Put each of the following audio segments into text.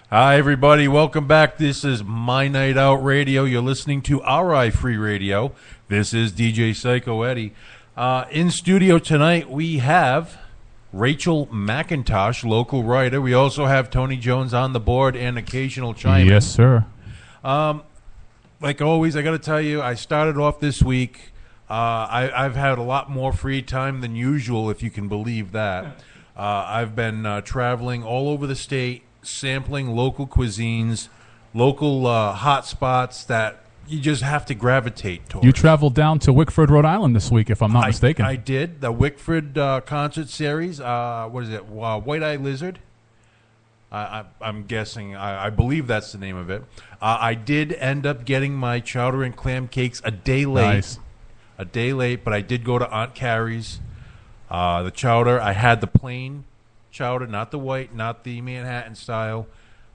Hi, everybody. Welcome back. This is My Night Out Radio. You're listening to RI Free Radio. This is DJ Psycho Eddie. In studio tonight, we have Rachel McIntosh, local writer. We also have Tony Jones on the board and occasional chime. Yes, sir. Like always, I got to tell you, I started off this week. I've had a lot more free time than usual, if you can believe that. I've been traveling all over the state, sampling local cuisines, local hot spots that you just have to gravitate towards. You traveled down to Wickford, Rhode Island this week, if I'm not mistaken. I did. The Wickford concert series. What is it? White Eye Lizard? I'm guessing. I believe that's the name of it. I did end up getting my chowder and clam cakes a day late. Nice. A day late, but I did go to Aunt Carrie's. The chowder, I had the plain chowder, not the white, not the Manhattan style.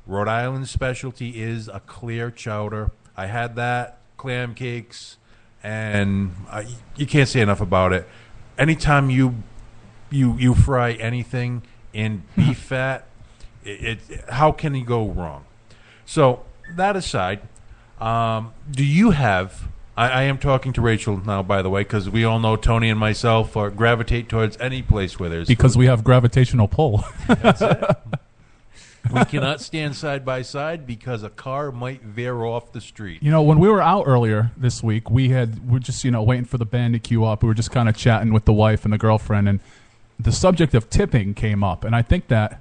Rhode Island specialty is a clear chowder. I had that, clam cakes, and you can't say enough about it. Anytime you fry anything in beef fat, how can you go wrong? So that aside, do you have... I am talking to Rachel now, by the way, because we all know Tony and myself gravitate towards any place where there's because food. We have gravitational pull. That's it. We cannot stand side by side because a car might veer off the street. You know, when we were out earlier this week, we're just waiting for the band to queue up. We were just kind of chatting with the wife and the girlfriend, and the subject of tipping came up, and I think that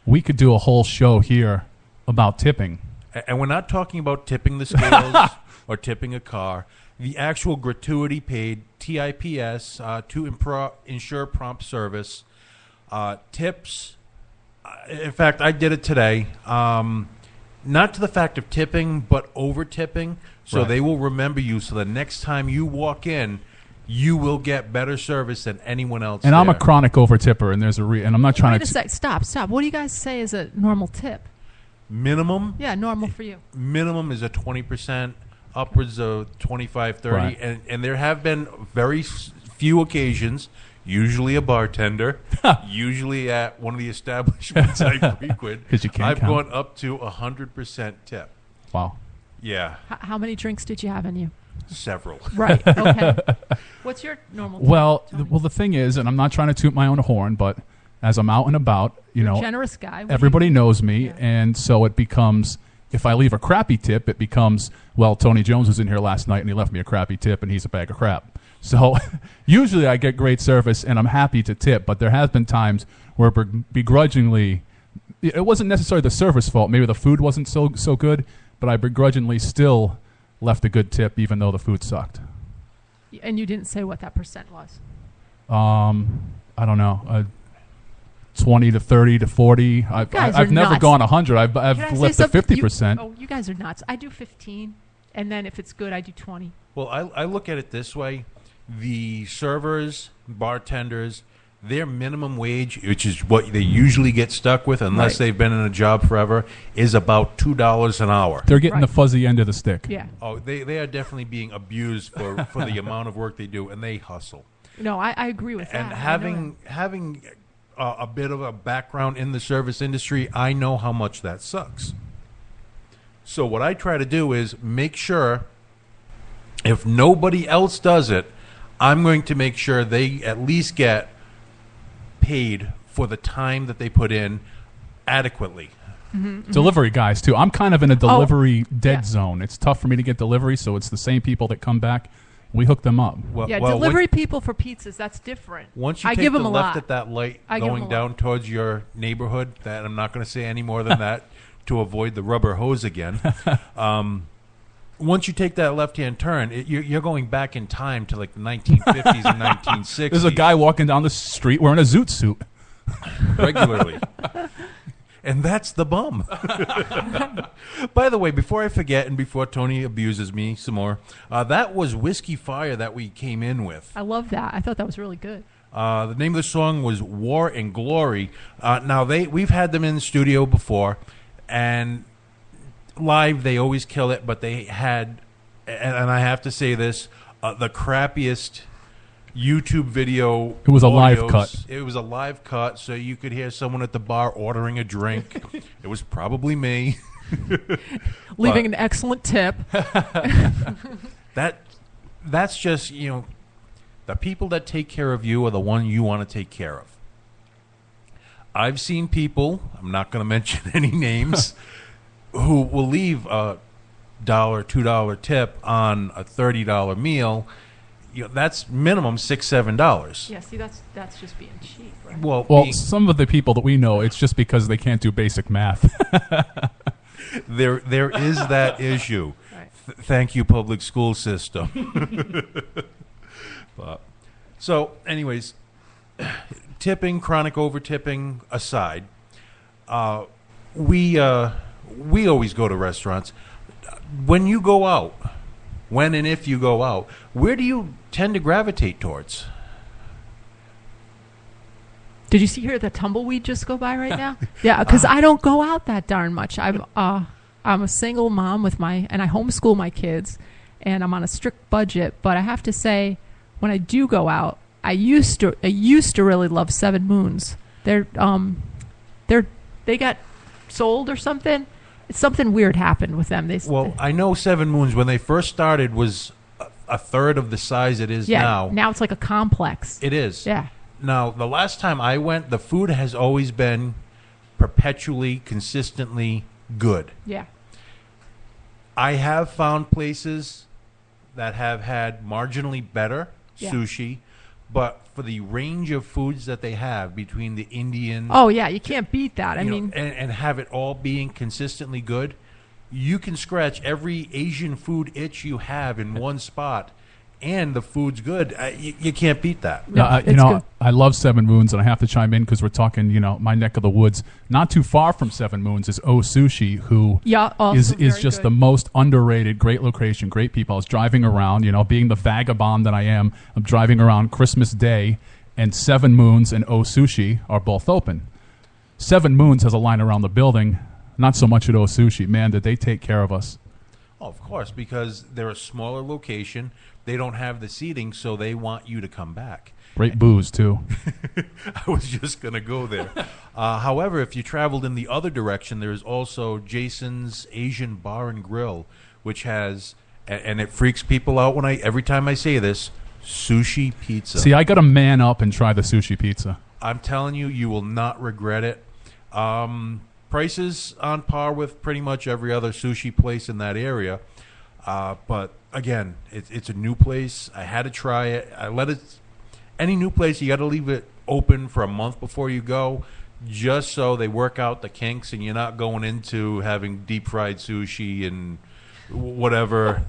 we could do a whole show here about tipping. And we're not talking about tipping the scales or tipping a car. The actual gratuity paid, TIPS, to ensure prompt service. Tips, in fact, I did it today. Not to the fact of tipping, but over-tipping. So They will remember you. So the next time you walk in, you will get better service than anyone else. And I'm a chronic over-tipper, and there's and I'm not trying Wait a sec. Stop. What do you guys say is a normal tip? Minimum? Yeah, normal for you. Minimum is a 20%. Upwards of 25, 30, right. and there have been very few occasions, usually a bartender, usually at one of the establishments I frequent, I've gone up to 100% tip. Wow. Yeah. How many drinks did you have in you? Several. Right, okay. What's your normal tip? Well, the thing is, and I'm not trying to toot my own horn, but as I'm out and about, You're a generous guy. Everybody knows me, and so it becomes... If I leave a crappy tip, it becomes, well, Tony Jones was in here last night and he left me a crappy tip and he's a bag of crap. So usually I get great service and I'm happy to tip, but there have been times where begrudgingly, it wasn't necessarily the server's fault. Maybe the food wasn't so good, but I begrudgingly still left a good tip even though the food sucked. And you didn't say what that percent was? I don't know. 20 to 30 to 40. I've never nuts. gone 100. I've left the 50%. You guys are nuts. I do 15, and then if it's good, I do 20. Well, I look at it this way. The servers, bartenders, their minimum wage, which is what they usually get stuck with unless they've been in a job forever, is about $2 an hour. They're getting the fuzzy end of the stick. Yeah. Oh, they are definitely being abused for the amount of work they do, and they hustle. No, I agree with that. And having a bit of a background in the service industry, I know how much that sucks. So what I try to do is make sure if nobody else does it, I'm going to make sure they at least get paid for the time that they put in adequately. Mm-hmm. Delivery guys, too. I'm kind of in a delivery dead zone. It's tough for me to get delivery, so it's the same people that come back. We hook them up. Delivery people for pizzas, that's different. Once you take the left at that light going down towards your neighborhood, that I'm not going to say any more than that to avoid the rubber hose again. Once you take that left-hand turn, you're going back in time to like the 1950s and 1960s. There's a guy walking down the street wearing a zoot suit. Regularly. And that's the bum. By the way, before I forget and before Tony abuses me some more, that was Whiskey Fire that we came in with. I love that. I thought that was really good. The name of the song was War and Glory. Now, we've had them in the studio before, and live they always kill it, but they had, and I have to say this, the crappiest YouTube video. It was a live audios. cut. It was a live cut, so you could hear someone at the bar ordering a drink. It was probably me. Leaving an excellent tip. That's just, the people that take care of you are the one you want to take care of. I've seen people, I'm not going to mention any names, who will leave a $1, $2 tip on a $30 meal. That's minimum $6-7. Yeah, see, that's just being cheap, right? Well, some of the people that we know, it's just because they can't do basic math. there is that issue. Right. Thank you, public school system. So, anyways, tipping, chronic over tipping aside, we always go to restaurants. When you go out, when and if you go out, where do you tend to gravitate towards? Did you hear the tumbleweed just go by right now? Yeah, because I don't go out that darn much. I'm a single mom and I homeschool my kids, and I'm on a strict budget. But I have to say, when I do go out, I used to really love Seven Moons. They got sold or something. Something weird happened with them. I know Seven Moons, when they first started, was a third of the size it is now. Now it's like a complex. It is. Yeah. Now, the last time I went, the food has always been perpetually, consistently good. Yeah. I have found places that have had marginally better sushi, but for the range of foods that they have between the Indian... Oh, yeah, you can't beat that. And have it all being consistently good, you can scratch every Asian food itch you have in one spot, and the food's good. You can't beat that. No, good. I love Seven Moons, and I have to chime in because we're talking, my neck of the woods. Not too far from Seven Moons is O Sushi, who is just the most underrated, great location, great people. I was driving around, being the vagabond that I am, I'm driving around Christmas Day, and Seven Moons and O Sushi are both open. Seven Moons has a line around the building, not so much at O Sushi. Man, did they take care of us. Oh, of course, because they're a smaller location. They don't have the seating, so they want you to come back. Great booze, too. I was just going to go there. However, if you traveled in the other direction, there is also Jason's Asian Bar and Grill, which has, and it freaks people out every time I say this, sushi pizza. See, I got to man up and try the sushi pizza. I'm telling you, you will not regret it. Prices on par with pretty much every other sushi place in that area. But again, it's a new place. I had to try it. Any new place, you got to leave it open for a month before you go, just so they work out the kinks and you're not going into having deep fried sushi and whatever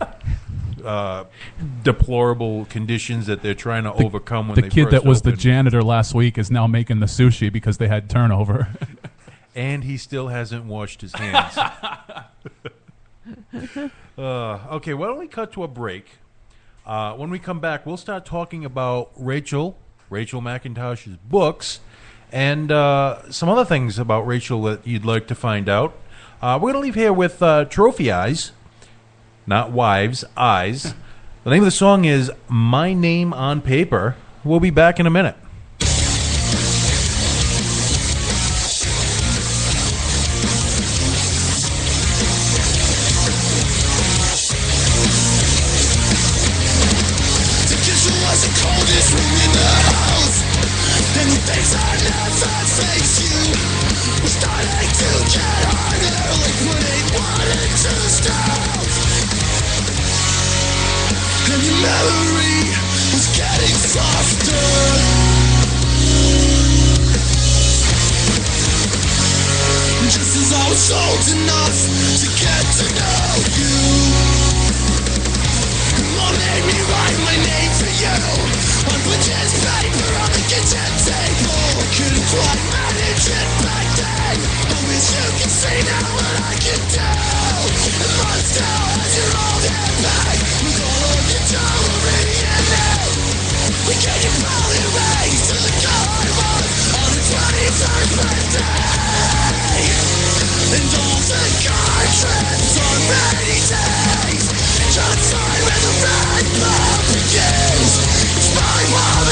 deplorable conditions that they're trying to overcome when they first The kid that was the opened. janitor last week is now making the sushi because they had turnover. And he still hasn't washed his hands. Okay, why don't we cut to a break? When we come back, we'll start talking about Rachel McIntosh's books, and some other things about Rachel that you'd like to find out. We're going to leave here with Trophy Eyes, not Wives, Eyes. The name of the song is My Name on Paper. We'll be back in a minute. Old enough to get to know you. Mom made me write my name for you on butcher's paper on the kitchen table. Couldn't quite manage it back then, but with you can see now what I can do. And mine still has your old hair back with all of your jewelry in it. We gave you probably raised to the color I was on the 23rd birthday. And all the car trips on rainy days, just time when the red blood begins. It's my world.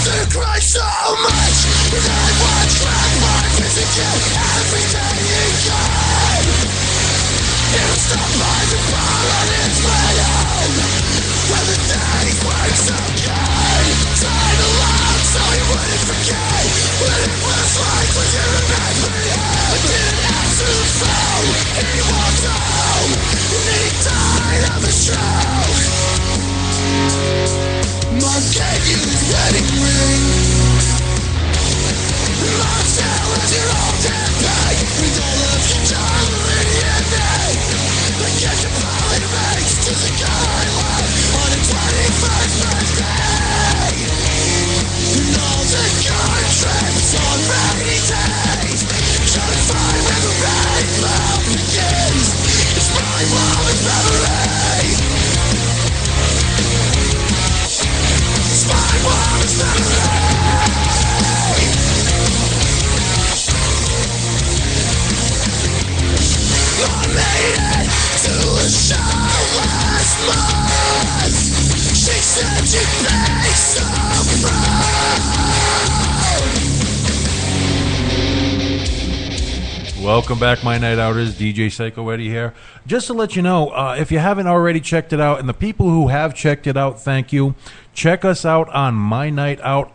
to cry so much that I watch crack my physical every day again. It'll stop by the bar on its way home when the days work so good. Time allowed so he wouldn't forget what it was like when you remembered him. I didn't answer the phone, he walked home and then he died of a stroke. Mom gave you his wedding ring. Mom still has your old handbag with all of your jewelry in it. I get your pollen rings to the girl I love on her 21st birthday. And all the car trips on rainy days. Trying to find where the rainbow begins. It's my warmest memory. It's my warmest memory. I made it to a show last month. She said she'd be so proud. Welcome back, my night outers. DJ Psycho Eddie here. Just to let you know, if you haven't already checked it out, and the people who have checked it out, thank you. Check us out on My Night Out